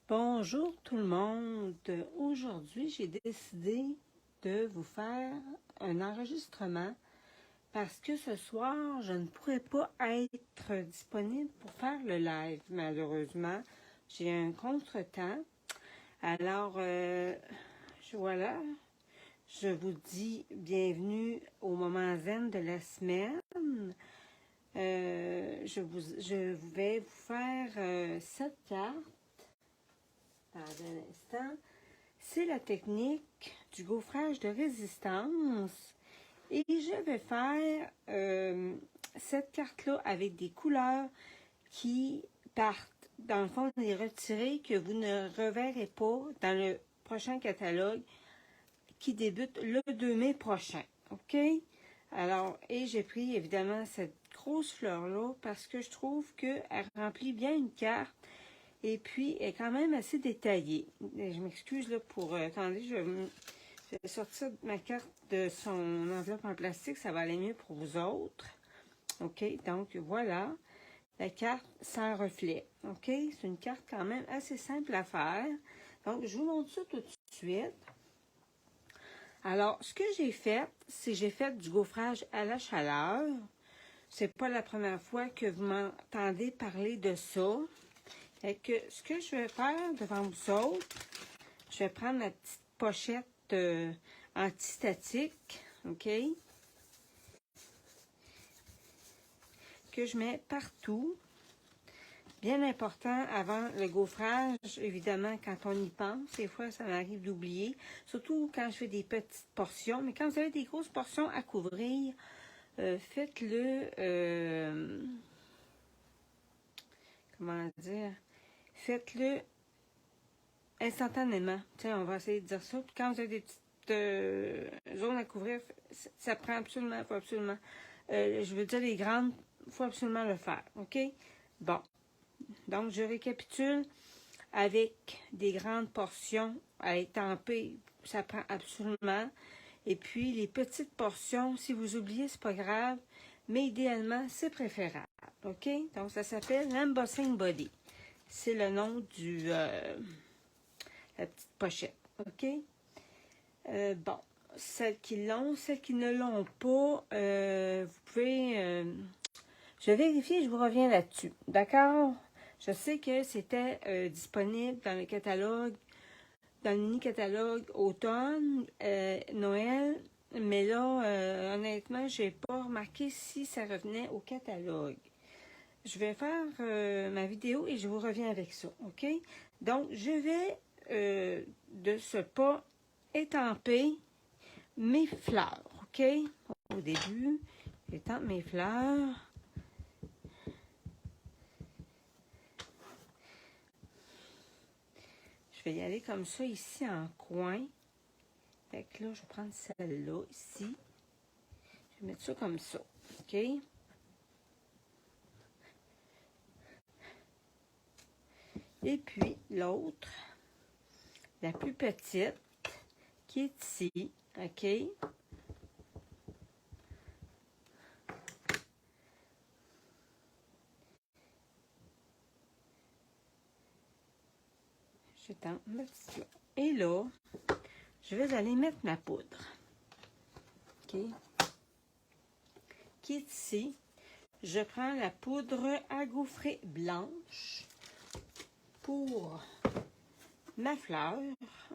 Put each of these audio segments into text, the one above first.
Bonjour tout le monde. Aujourd'hui, j'ai décidé de vous faire un enregistrement parce que ce soir, je ne pourrais pas être disponible pour faire le live, malheureusement. J'ai un contretemps. Alors, voilà, je vous dis bienvenue au moment zen de la semaine. Je vais vous faire 7 cartes. Pardon un instant. C'est la technique du gaufrage de résistance. Et je vais faire cette carte-là avec des couleurs qui partent, dans le fond, des retirés que vous ne reverrez pas dans le prochain catalogue qui débute le 2 mai prochain. OK? Alors, et j'ai pris évidemment cette grosse fleur-là parce que je trouve qu'elle remplit bien une carte. Et puis, elle est quand même assez détaillée. Je m'excuse là pour... attendez, je vais sortir ma carte de son enveloppe en plastique. Ça va aller mieux pour vous autres. OK, donc voilà. La carte sans reflet. OK, c'est une carte quand même assez simple à faire. Donc, je vous montre ça tout de suite. Alors, ce que j'ai fait, c'est j'ai fait du gaufrage à la chaleur. C'est pas la première fois que vous m'entendez parler de ça. Fait que ce que je vais faire devant vous autres, je vais prendre ma petite pochette antistatique, OK? Que je mets partout. Bien important avant le gaufrage, évidemment, quand on y pense. Des fois, ça m'arrive d'oublier. Surtout quand je fais des petites portions. Mais quand vous avez des grosses portions à couvrir, faites-le... comment dire? Faites-le instantanément. Tiens, on va essayer de dire ça. Puis quand vous avez des petites zones à couvrir, ça prend absolument, faut absolument. Je veux dire, les grandes, il faut absolument le faire. OK? Bon. Donc, je récapitule avec des grandes portions à étamper. Ça prend absolument. Et puis, les petites portions, si vous oubliez, c'est pas grave. Mais idéalement, c'est préférable. OK? Donc, ça s'appelle l'Embossing Body. C'est le nom du... la petite pochette. OK? Bon. Celles qui l'ont, celles qui ne l'ont pas, vous pouvez... je vais vérifier, je vous reviens là-dessus. D'accord? Je sais que c'était disponible dans le catalogue, dans le mini-catalogue automne, Noël, mais là, honnêtement, je n'ai pas remarqué si ça revenait au catalogue. Je vais faire ma vidéo et je vous reviens avec ça, OK? Donc, je vais de ce pas étamper mes fleurs, OK? Au début, j'étampe mes fleurs. Je vais y aller comme ça ici en coin. Fait que là, je vais prendre celle-là ici. Je vais mettre ça comme ça, OK? Et puis, l'autre, la plus petite, qui est ici, OK? J'étends ma petite là. Et là, je vais aller mettre ma poudre, OK? Qui est ici. Je prends la poudre à gaufrer blanche pour ma fleur,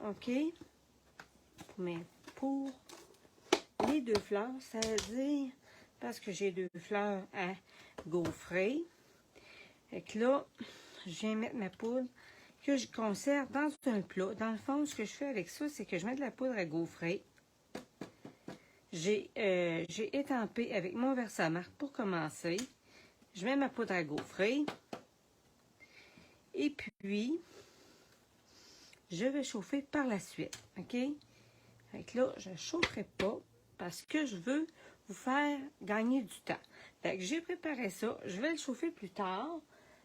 OK? Mais pour les deux fleurs, ça veut dire, parce que j'ai deux fleurs à gaufrer. Et que là, je viens mettre ma poudre que je conserve dans un plat. Dans le fond, ce que je fais avec ça, c'est que je mets de la poudre à gaufrer. J'ai étampé avec mon Versamark pour commencer. Je mets ma poudre à gaufrer. Et puis, je vais chauffer par la suite. OK? Fait que là, je ne chaufferai pas parce que je veux vous faire gagner du temps. Fait que j'ai préparé ça. Je vais le chauffer plus tard.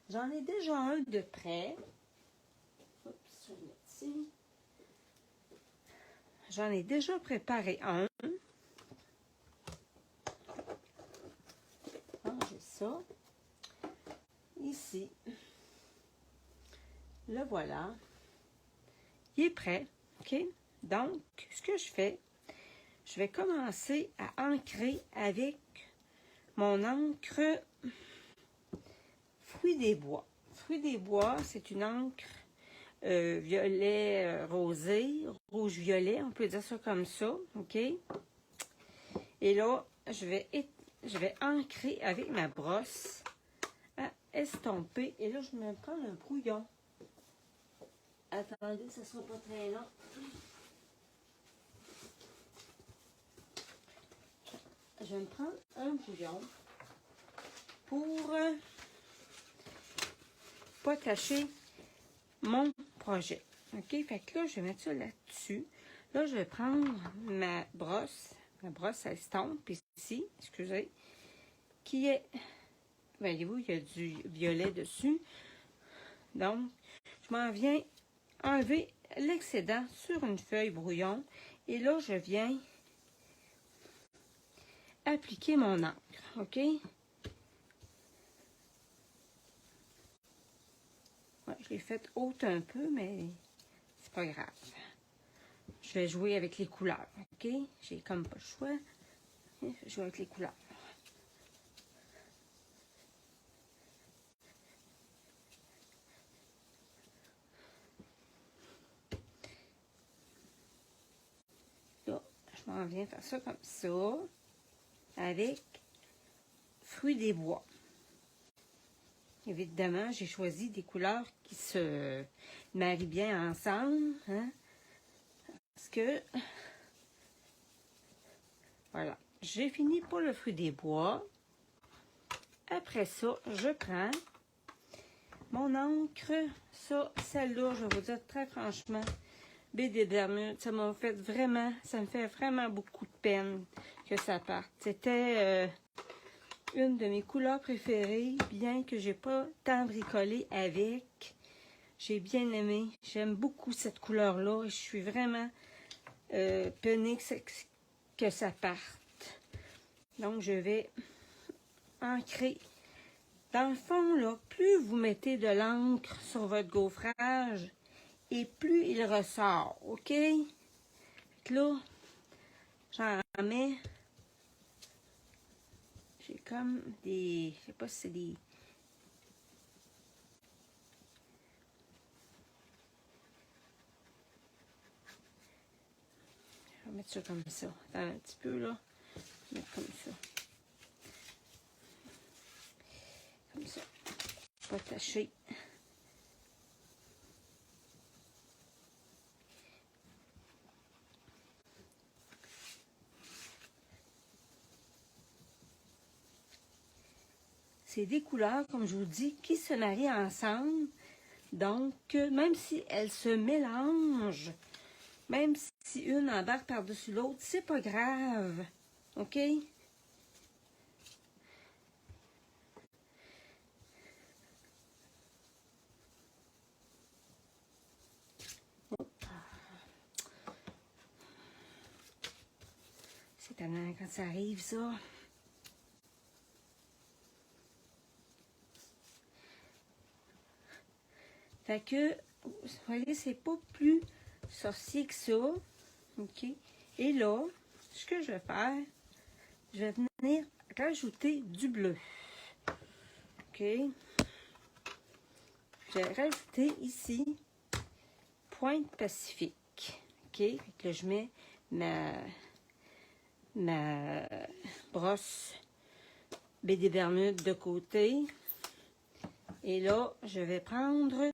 J'en ai déjà un de près. Oups, je vais le mettre ici. J'en ai déjà préparé un. J'ai ça. Ici. Le voilà. il est prêt. OK? Donc, ce que je fais, je vais commencer à ancrer avec mon encre Fruits des Bois. Fruits des Bois, c'est une encre violet rosé, rouge-violet, on peut dire ça comme ça, OK? Et là, je vais ancrer avec ma brosse à estomper. Et là, je vais me prendre un brouillon. Attendez, ça ne sera pas très long. Je vais me prendre un brouillon pour pas cacher mon projet. OK? Fait que là, je vais mettre ça là-dessus. Là, je vais prendre ma brosse à estompe ici, excusez, qui est, voyez-vous, il y a du violet dessus. Donc, je m'en viens enlever l'excédent sur une feuille brouillon. Et là, je viens appliquer mon encre, OK? Ouais, je l'ai faite haute un peu, mais c'est pas grave. Je vais jouer avec les couleurs, OK? J'ai comme pas le choix. Je vais jouer avec les couleurs. Là, je m'en viens faire ça comme ça, avec Fruits des Bois. Évidemment, j'ai choisi des couleurs qui se marient bien ensemble, hein? Parce que, voilà, j'ai fini pour le Fruit des Bois. Après ça, je prends mon encre. Ça, celle-là, je vais vous dire très franchement, Baie des Bermudes, ça me fait vraiment beaucoup de peine que ça parte. C'était une de mes couleurs préférées, bien que j'ai pas tant bricolé avec. J'ai bien aimé. J'aime beaucoup cette couleur-là et je suis vraiment peinée que ça parte. Donc, je vais ancrer. Dans le fond, là, plus vous mettez de l'encre sur votre gaufrage, et plus il ressort, OK? Là, j'en mets. J'ai comme des... Je sais pas si c'est des... Je vais mettre ça comme ça. Attends un petit peu, là. Je vais mettre comme ça. Comme ça. Pas taché. C'est des couleurs, comme je vous dis, qui se marient ensemble. Donc, même si elles se mélangent, même si une embarque par-dessus l'autre, c'est pas grave. OK? C'est tellement quand ça arrive, ça. Fait que, vous voyez, c'est pas plus sorcier que ça. OK? Et là, ce que je vais faire, je vais venir rajouter du bleu. OK? Je vais rajouter ici Pointe Pacifique. OK? Fait que là, je mets ma brosse Baie des Bermudes de côté. Et là, je vais prendre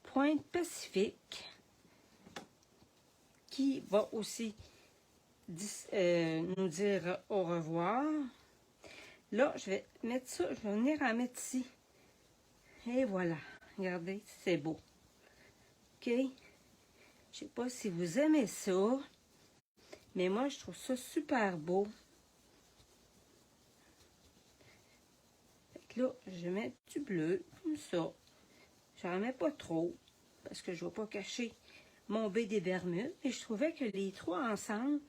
Pointe Pacifique qui va aussi nous dire au revoir. Là, je vais mettre ça, je vais venir en mettre ici. Et voilà, regardez, c'est beau. OK? Je sais pas si vous aimez ça, mais moi, je trouve ça super beau. Fait que là, je vais mettre du bleu, comme ça. Je n'en mets pas trop, parce que je ne vais pas cacher mon Baie des Bermudes. Et je trouvais que les trois ensemble,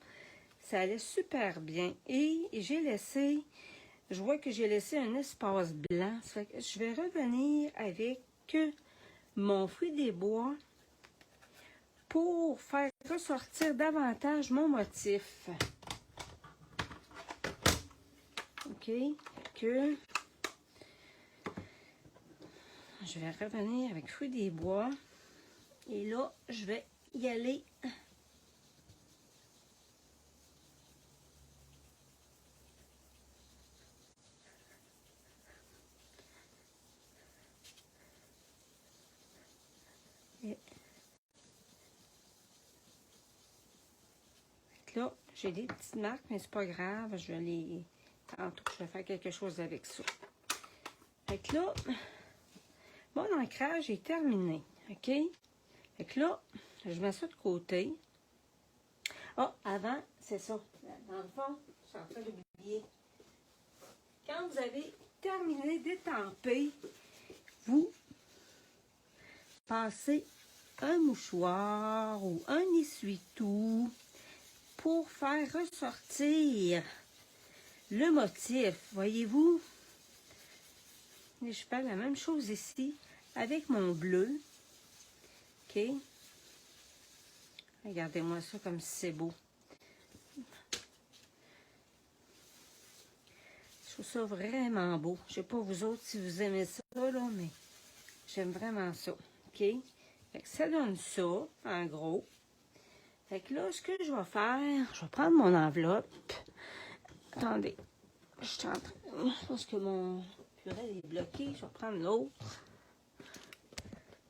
ça allait super bien. Et j'ai laissé, je vois que j'ai laissé un espace blanc. Ça fait que je vais revenir avec mon Fruit des Bois pour faire ressortir davantage mon motif. OK? Que je vais revenir avec Fruits des bois. Et là, je vais y aller. Là, j'ai des petites marques, mais c'est pas grave. Je vais les... Tantôt, je vais faire quelque chose avec ça. Fait que là, mon ancrage est terminé. OK? Fait que là, je mets ça de côté. Ah, avant, c'est ça. Dans le fond, je suis en train d'oublier. Quand vous avez terminé d'étamper, vous passez un mouchoir ou un essuie-tout pour faire ressortir le motif. Voyez-vous? Et je fais la même chose ici avec mon bleu. OK? Regardez-moi ça comme si c'est beau. Je trouve ça vraiment beau. Je ne sais pas vous autres si vous aimez ça, là, mais j'aime vraiment ça. OK? Fait que ça donne ça, en gros. Fait que là, ce que je vais faire, je vais prendre mon enveloppe. Attendez. Je suis en train... Parce que mon purée est bloqué. Je vais prendre l'autre.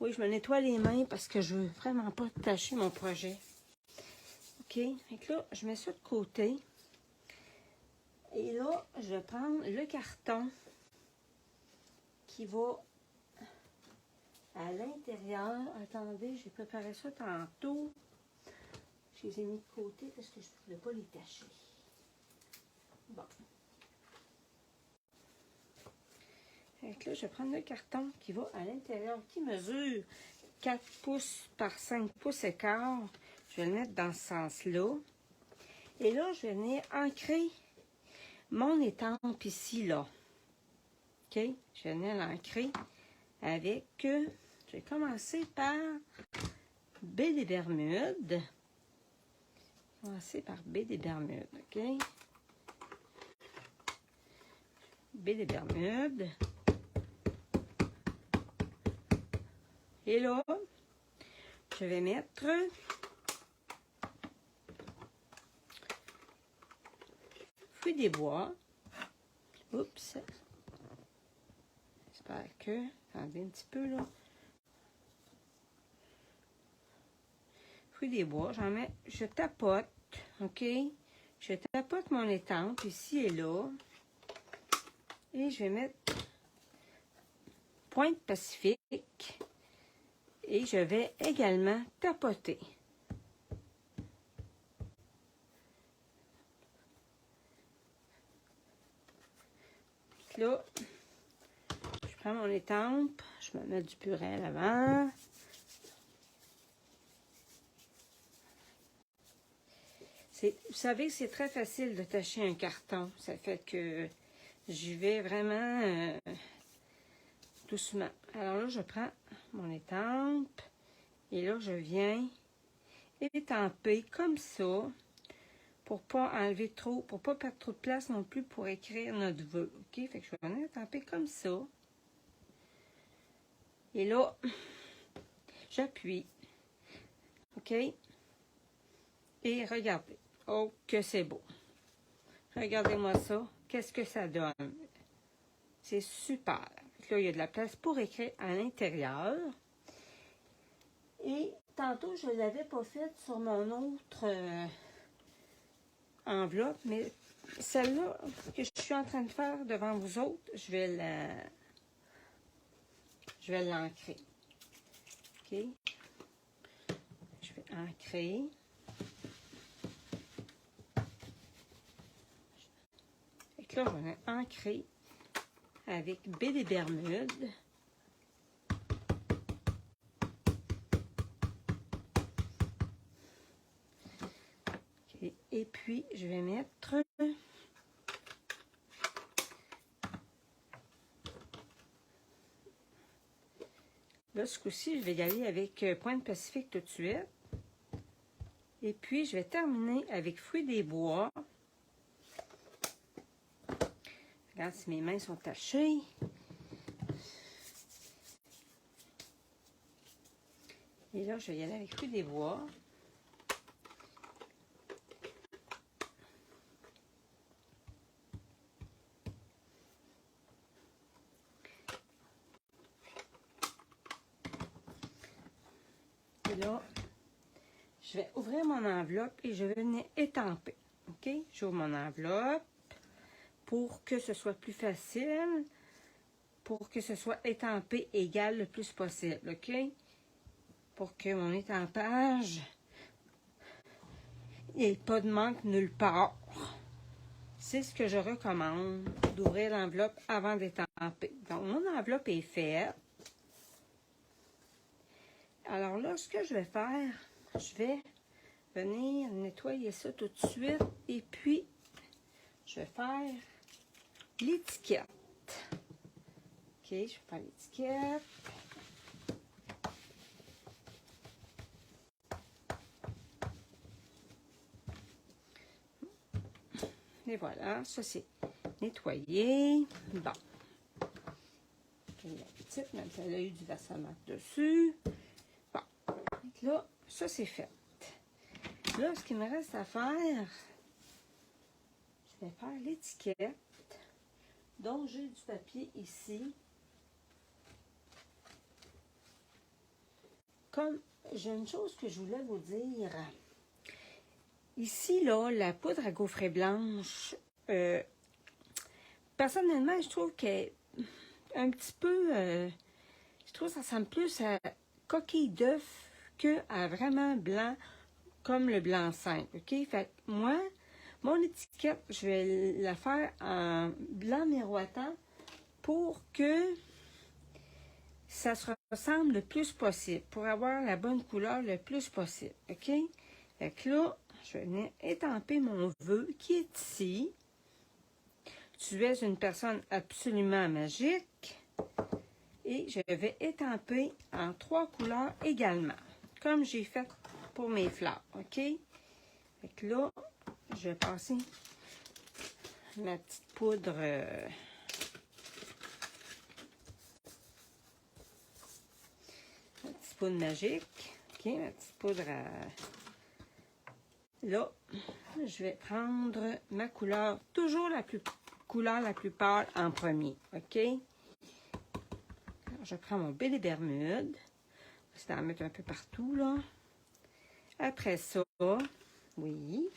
Oui, je me nettoie les mains parce que je veux vraiment pas tâcher mon projet. OK? Fait que là, je mets ça de côté. Et là, je vais prendre le carton qui va à l'intérieur. Attendez, j'ai préparé ça tantôt. Je les ai mis de côté parce que je ne pouvais pas les tâcher. Bon. Donc là, je vais prendre le carton qui va à l'intérieur, qui mesure 4 pouces par 5 pouces et quart. Je vais le mettre dans ce sens-là. Et là, je vais venir ancrer mon étampe ici, là. OK? Je vais venir l'ancrer avec... je vais commencer par B des Bermudes. Commencer par B des Bermudes, OK? B des Bermudes. Et là, je vais mettre Fruits des bois. Oups. J'espère que... Attendez un petit peu, là. Fruits des bois, j'en mets... Je tapote, OK? Je tapote mon étampe ici et là. Et je vais mettre Pointe Pacifique. Et je vais également tapoter. Puis là, je prends mon étampe, je me mets du purée à l'avant. Vous savez, c'est très facile de tâcher un carton. Ça fait que j'y vais vraiment doucement. Alors là, je prends mon étampe et là, je viens étamper comme ça pour pas enlever trop, pour pas perdre trop de place non plus pour écrire notre vœu. OK? Fait que je vais venir étamper comme ça. Et là, j'appuie. OK? Et regardez. Oh, que c'est beau. Regardez-moi ça. Qu'est-ce que ça donne? C'est super. Là, il y a de la place pour écrire à l'intérieur. Et tantôt, je ne l'avais pas fait sur mon autre enveloppe, mais celle-là que je suis en train de faire devant vous autres, je vais l'ancrer. OK? Je vais ancrer. Et là, je vais ancrer avec B des Bermudes. Okay. Et puis, je vais mettre là, ce coup-ci, je vais y aller avec Pointe Pacifique tout de suite. Et puis, je vais terminer avec fruits des bois. Regarde si mes mains sont tachées. Et là, je vais y aller avec fruits des bois. Et là, je vais ouvrir mon enveloppe et je vais venir étamper. OK? J'ouvre mon enveloppe pour que ce soit plus facile, pour que ce soit étampé égal le plus possible. OK? Pour que mon étampage n'ait pas de manque nulle part. C'est ce que je recommande, d'ouvrir l'enveloppe avant d'étamper. Donc, mon enveloppe est faite. Alors là, ce que je vais faire, je vais venir nettoyer ça tout de suite. Et puis, je vais faire l'étiquette. OK, je vais faire l'étiquette. Et voilà, ça c'est nettoyé. Bon. La petite, même si elle a eu du versement dessus. Bon. Donc là, ça c'est fait. Là, ce qu'il me reste à faire, je vais faire l'étiquette. Donc, j'ai du papier ici. Comme j'ai une chose que je voulais vous dire. Ici, là, la poudre à gaufrer blanche, personnellement, je trouve qu'elle est un petit peu, je trouve que ça ressemble plus à coquille d'œuf qu'à vraiment blanc, comme le blanc simple, OK? Fait que moi, mon étiquette, je vais la faire en blanc miroitant pour que ça se ressemble le plus possible, pour avoir la bonne couleur le plus possible, OK? Fait que là, je vais venir étamper mon vœu qui est ici. Tu es une personne absolument magique. Et je vais étamper en 3 couleurs également, comme j'ai fait pour mes fleurs, OK? Fait que là, je vais passer ma petite poudre... ma petite poudre magique. OK, ma petite poudre à... Là, je vais prendre ma couleur, toujours la plus pâle en premier, OK? Alors, je prends mon baie des Bermudes. Je vais en mettre un peu partout, là. Après ça, oui.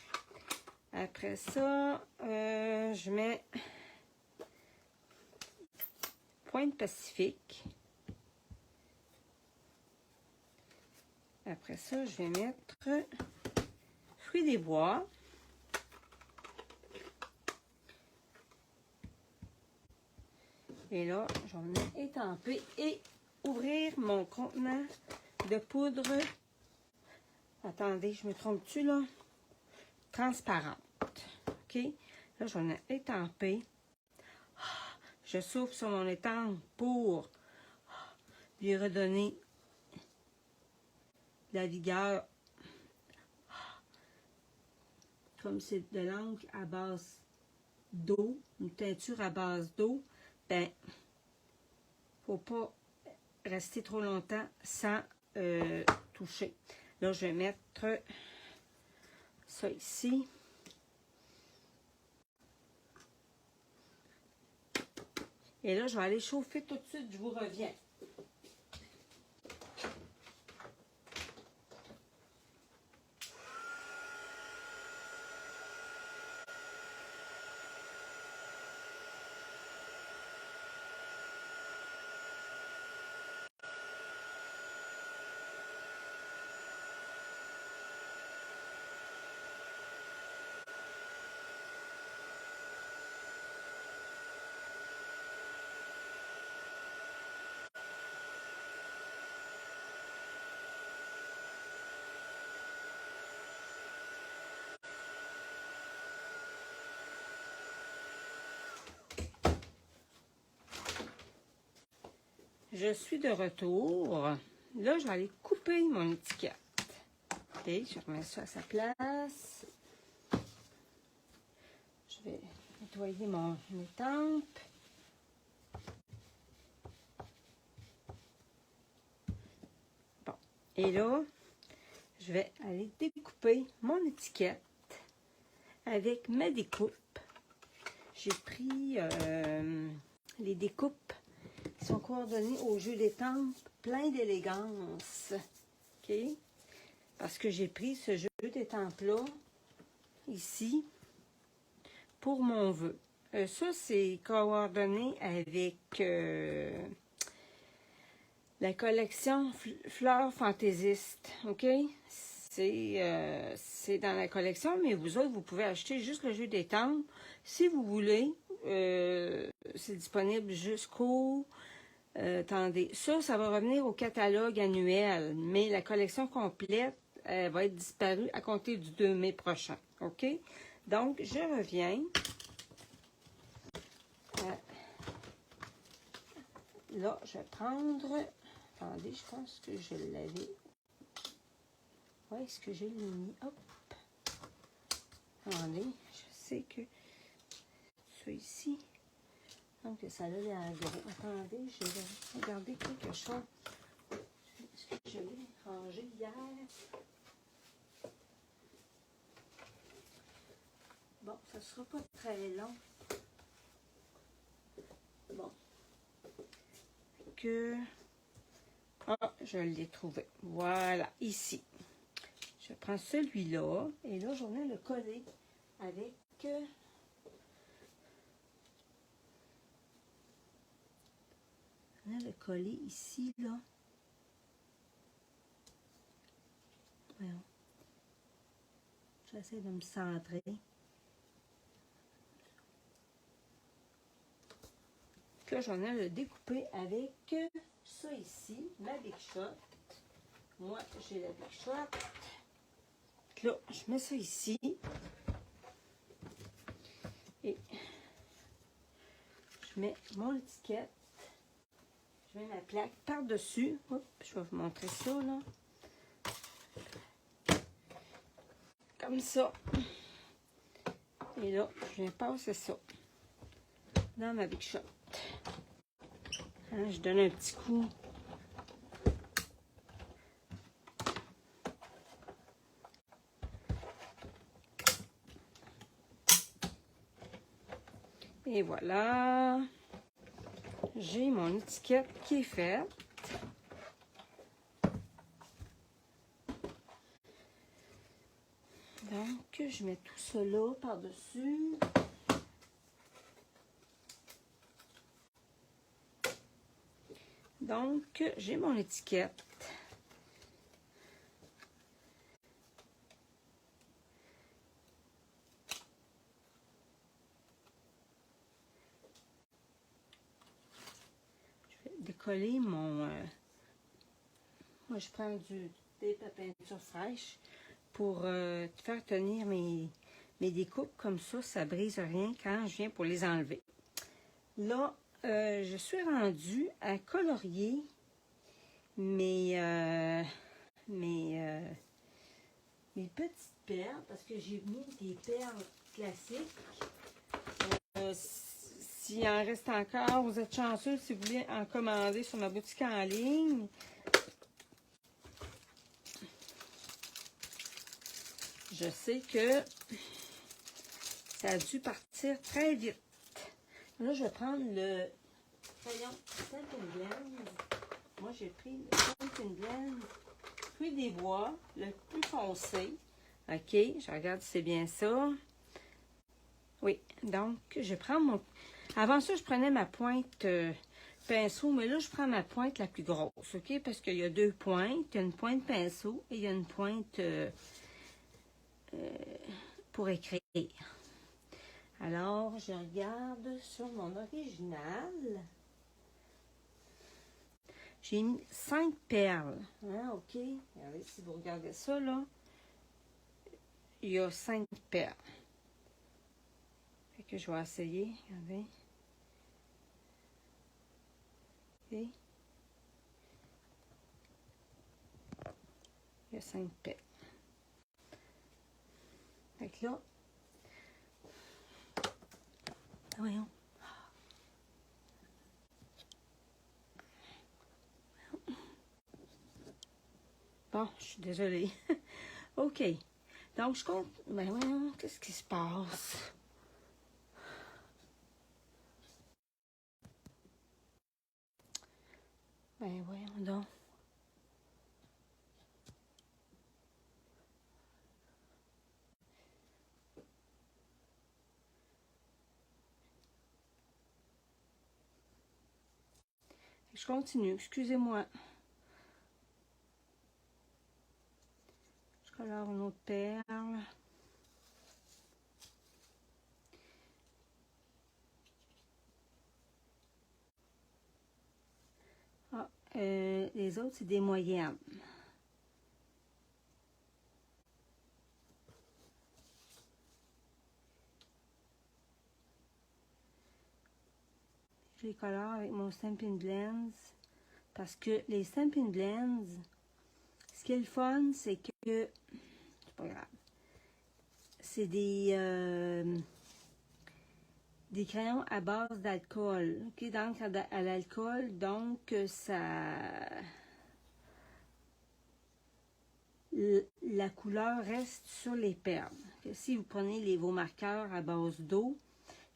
Après ça, je mets Pointe Pacifique. Après ça, je vais mettre Fruits des bois. Et là, je vais venir étamper et ouvrir mon contenant de poudre. Attendez, je me trompe-tu là? Transparente. OK? Là, je vais venir étamper. Je souffle sur mon étampe pour lui redonner la vigueur. Comme c'est de l'encre à base d'eau, une teinture à base d'eau, ben, faut pas rester trop longtemps sans toucher. Là, je vais mettre ça ici. Et là, je vais aller chauffer tout de suite, je vous reviens. Je suis de retour. Là, je vais aller couper mon étiquette. Ok, je remets ça à sa place. Je vais nettoyer mes tempes. Bon, et là, je vais aller découper mon étiquette avec ma découpe. J'ai pris les découpes qui sont coordonnées au jeu des tempes, plein d'élégance. OK? Parce que j'ai pris ce jeu des tempes-là, ici, pour mon vœu. Ça, c'est coordonné avec la collection Fleurs fantaisistes. OK? C'est dans la collection, mais vous autres, vous pouvez acheter juste le jeu des tempes. Si vous voulez, c'est disponible jusqu'au... attendez, ça va revenir au catalogue annuel, mais la collection complète va être disparue à compter du 2 mai prochain. OK? Donc, je reviens. Là, je vais prendre... Attendez, je pense que je l'avais... Où est-ce que j'ai mis? Hop! Attendez, je sais que... Ça ici... Donc, ça a l'air gros. Attendez, je vais regarder quelque chose. Est-ce que je l'ai rangé hier? Bon, ça ne sera pas très long. Bon. Ah, je l'ai trouvé. Voilà, ici. Je prends celui-là. Et là, je viens le coller avec... On a le coller ici, là. Voyons. J'essaie de me centrer. Là, j'en ai le découpé avec ça ici, ma Big Shot. Moi, j'ai la Big Shot. Là, je mets ça ici. Et je mets mon étiquette. Je mets ma plaque par-dessus. Hop, je vais vous montrer ça, là. Comme ça. Et là, je viens passer ça dans ma Big Shot. Hein, je donne un petit coup. Et voilà. J'ai mon étiquette qui est faite. Donc, je mets tout ça là par-dessus. Donc, j'ai mon étiquette. Je vais décoller mon... moi, je prends du tape à peinture fraîche pour faire tenir mes découpes. Comme ça brise rien quand je viens pour les enlever. Là, je suis rendue à colorier mes petites perles, parce que j'ai mis des perles classiques. S'il en reste encore, vous êtes chanceux si vous voulez en commander sur ma boutique en ligne. Je sais que ça a dû partir très vite. Là, je vais prendre le crayon Stampin' Blend. Moi, j'ai pris le Stampin' Blend Fruits des bois, le plus foncé. OK, je regarde si c'est bien ça. Oui, donc, je prends mon... Avant ça, je prenais ma pointe pinceau, mais là, je prends ma pointe la plus grosse, OK? Parce qu'il y a deux pointes. Il y a une pointe pinceau et il y a une pointe pour écrire. Alors, je regarde sur mon original. J'ai mis 5 perles. Hein, OK? Regardez, si vous regardez ça, là, il y a 5 perles. Fait que je vais essayer. Regardez. OK? Il y a 5 perles. que là, voyons. Bon, je suis désolée. OK. Donc, je compte... Ben voyons, qu'est-ce qui se passe? Ben voyons donc. Je continue, excusez-moi. Je colore une autre perle. Ah, les autres, c'est des moyennes. Je les colore avec mon Stampin' Blends. Parce que les Stampin' Blends, ce qui est le fun, c'est que... C'est pas grave. C'est des crayons à base d'alcool. OK, d'encre à l'alcool. Donc, la couleur reste sur les perles. Si vous prenez vos marqueurs à base d'eau,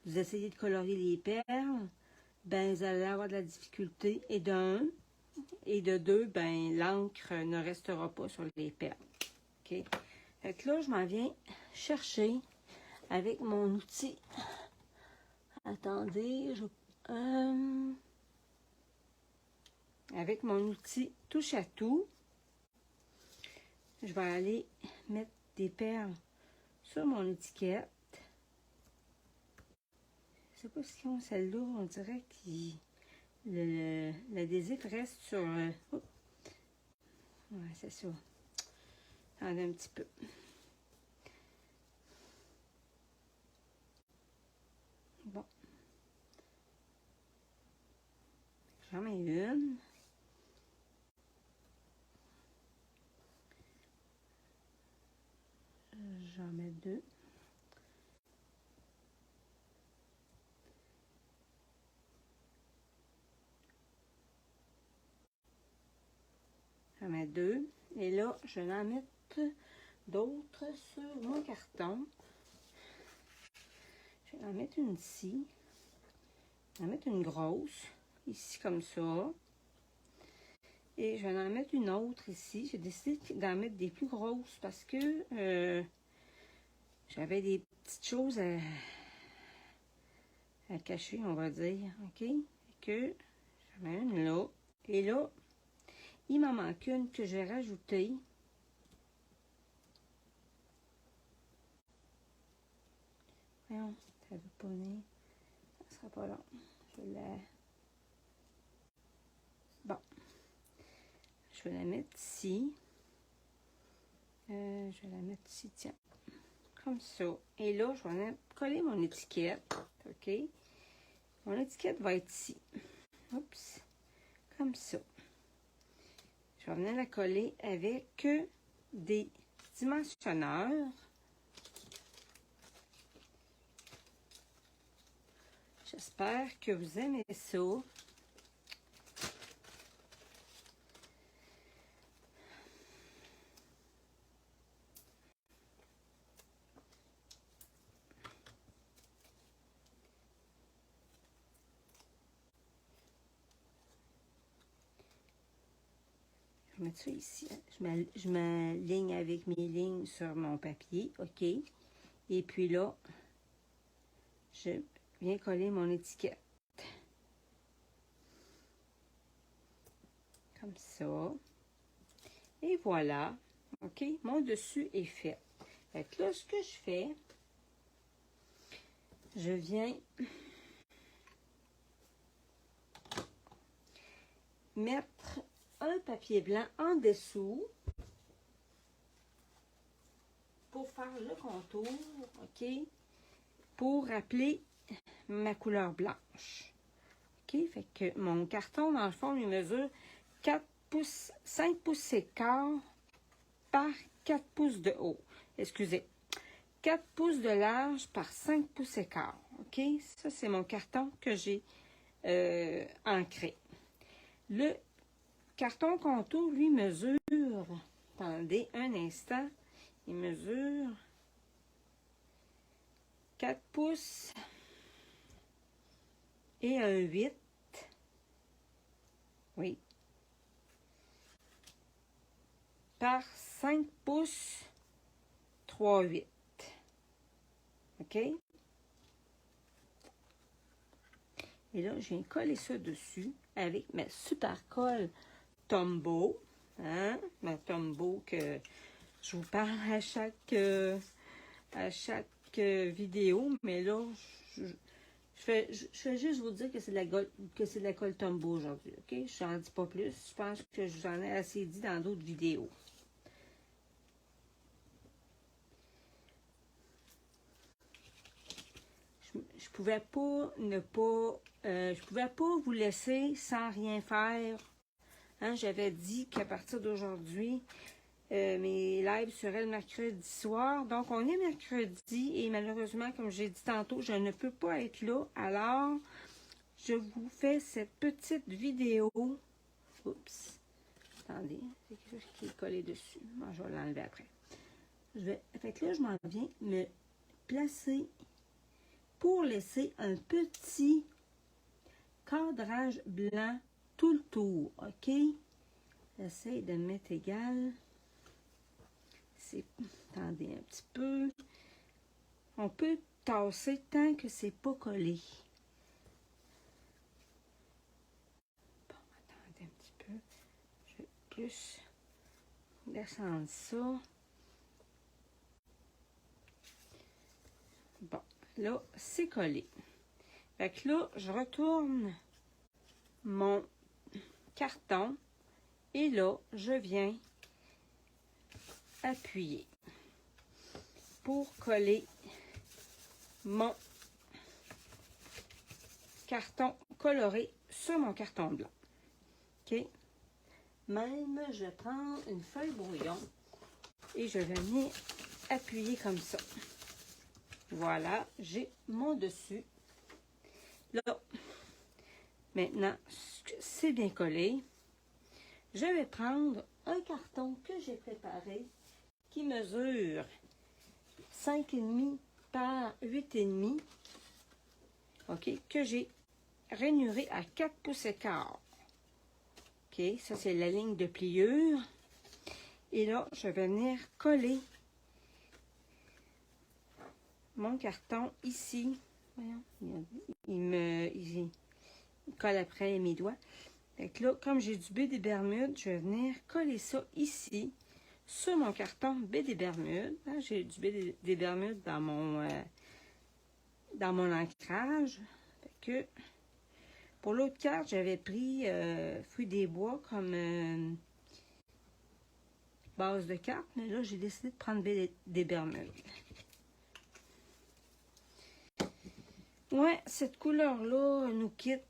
vous essayez de colorer les perles, ben vous allez avoir de la difficulté. Et de un, et de deux, ben l'encre ne restera pas sur les perles. OK? Fait que là, je m'en viens chercher avec mon outil. Attendez, avec mon outil touche à tout, je vais aller mettre des perles sur mon étiquette. Je sais pas si on celle-là, on dirait que l'adhésif reste sur... ouais, c'est ça. Attendez un petit peu. Bon. J'en mets une. J'en mets deux. J'en mets deux. Et là, je vais en mettre d'autres sur mon carton. Je vais en mettre une ici. Je vais en mettre une grosse, ici comme ça. Et je vais en mettre une autre ici. J'ai décidé d'en mettre des plus grosses parce que j'avais des petites choses à cacher, on va dire. OK? Que j'en mets une là. Et là, il m'en manque une que je vais rajouter. Voyons, ça ne veut pas venir. Ça sera pas long. Je vais la... Bon. Je vais la mettre ici. Je vais la mettre ici, tiens. Comme ça. Et là, je vais coller mon étiquette. OK? Mon étiquette va être ici. Oups. Comme ça. Je vais venir la coller avec des dimensionneurs. J'espère que vous aimez ça. Je vais mettre ça ici. Je m'aligne avec mes lignes sur mon papier. OK? Et puis là, je viens coller mon étiquette. Comme ça. Et voilà. OK? Mon dessus est fait. Fait que là, ce que je fais, je viens mettre un papier blanc en dessous pour faire le contour, OK? Pour rappeler ma couleur blanche. OK? Fait que mon carton, dans le fond, il mesure 5 pouces et quart par 4 pouces de haut. Excusez. 4 pouces de large par 5 pouces et quart. OK? Ça, c'est mon carton que j'ai ancré. Le carton contour, lui, mesure, attendez un instant, il mesure 4 pouces et un 8. Oui. Par 5 pouces, 3/8. OK? Et là, je viens coller ça dessus avec ma super colle Tombow. Hein? Ma Tombow que je vous parle à chaque vidéo. Mais là, je fais juste vous dire que c'est de la colle Tombow aujourd'hui. OK? Je n'en dis pas plus. Je pense que j'en ai assez dit dans d'autres vidéos. Je pouvais pas je pouvais pas vous laisser sans rien faire. Hein, j'avais dit qu'à partir d'aujourd'hui, mes lives seraient le mercredi soir. Donc, on est mercredi et malheureusement, comme j'ai dit tantôt, je ne peux pas être là. Alors, je vous fais cette petite vidéo. Oups. Attendez, c'est quelque chose qui est collé dessus. Bon, je vais l'enlever après. Fait que là, je m'en viens me placer pour laisser un petit cadrage blanc tout le tour, OK? J'essaie de mettre égal. Attendez un petit peu. On peut tasser tant que c'est pas collé. Bon, attendez un petit peu. Je vais plus descendre ça. Bon, là, c'est collé. Fait que là, je retourne mon carton et là, je viens appuyer pour coller mon carton coloré sur mon carton blanc. OK? Même, je prends une feuille brouillon et je vais venir appuyer comme ça. Voilà, j'ai mon dessus. Là, maintenant, c'est bien collé. Je vais prendre un carton que j'ai préparé qui mesure 5,5 par 8,5. OK, que j'ai rainuré à 4 pouces et quart. OK, ça c'est la ligne de pliure. Et là, je vais venir coller mon carton ici. Voyons, il colle après mes doigts. Fait que là, comme j'ai du baie des Bermudes, je vais venir coller ça ici, sur mon carton baie des Bermudes. Hein, j'ai du baie des Bermudes dans mon ancrage. Fait que, pour l'autre carte, j'avais pris fruits des bois comme base de carte, mais là, j'ai décidé de prendre baie des Bermudes. Ouais, cette couleur-là nous quitte.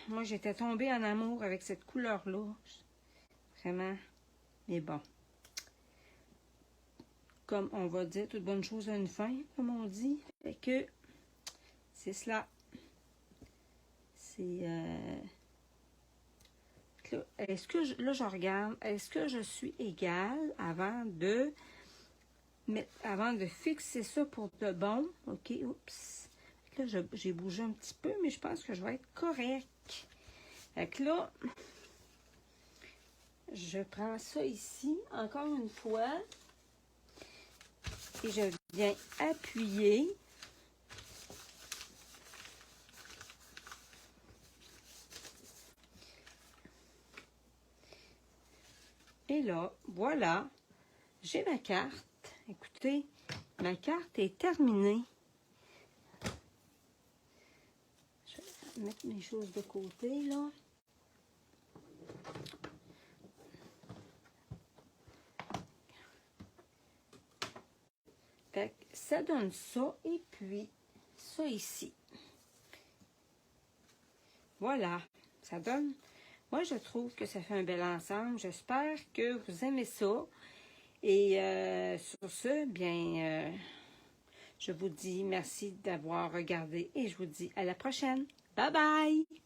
Moi, j'étais tombée en amour avec cette couleur-là. Vraiment. Mais bon. Comme on va dire, toute bonne chose a une fin, comme on dit. Fait que c'est cela. C'est... Est-ce que je regarde, est-ce que je suis égale avant de fixer ça pour de bon? OK, oups. Là, j'ai bougé un petit peu, mais je pense que je vais être correct. Fait que là, je prends ça ici, encore une fois, et je viens appuyer. Et là, voilà, j'ai ma carte. Écoutez, ma carte est terminée. Je vais mettre mes choses de côté, là. Fait que ça donne ça, et puis ça ici. Voilà, ça donne... Moi, je trouve que ça fait un bel ensemble. J'espère que vous aimez ça. Et sur ce, bien, je vous dis merci d'avoir regardé et je vous dis à la prochaine. Bye bye!